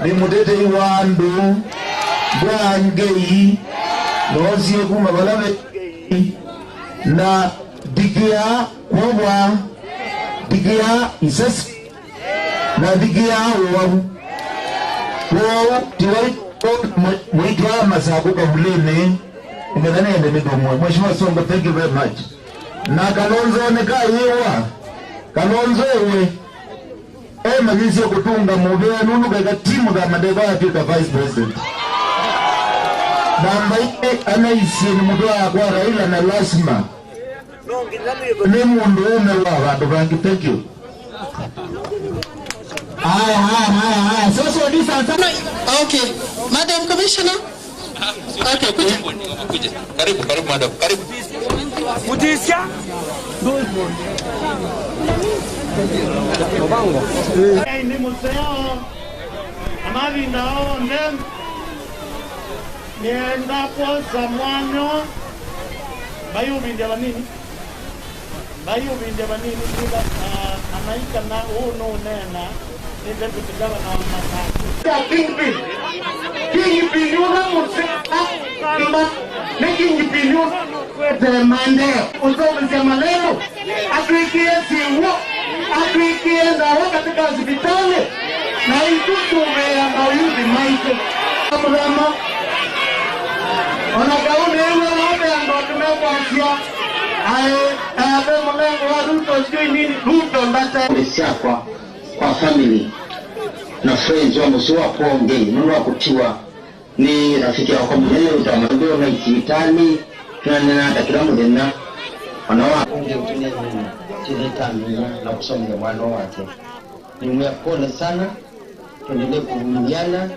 ni mutete iwandu bwangei nozie kuma balave na digia kwa digia isas na digia wabu kwa tiwai mwitwa masaku kabulene ngana ende midomo. Mheshimiwa Songo, thank you very much. Na Kalonzo neka yewa Kalonzo we magisi ya kutunga mubea nunu kaika timu ka madeba ya pika vice president namba ike anaisi ni mudua kwa Raila na Lasma ni mundu ume wa wadu rangi. Thank you. Haya. So this answer. Okay. Madam Commissioner. Okay, kuja. Karibu madam. Karibu. Mutisia. Ni museo. Amari nao nem. Nienda kwa zamano. Bayu bindia banini. Bila anaika na uno nena. Ndio tukigawa na matatu. Kingpin yuna museo. Making billion the Monday. Until the Maleno, Africans in work, Africans are working at the hospital. Now you do now you the mic. On a gown, and not to make one here. I have a man who was doing root on that time. Kwa family na friends wa msuwa kuongei nunua kutiwa ni rafiki yako mwenyewe utamaduni na kitani tunanena hata kila mmoja wanawa kunje utune chini na kusomea mwana wake. Nimepona sana, tuendelee kuvumiliana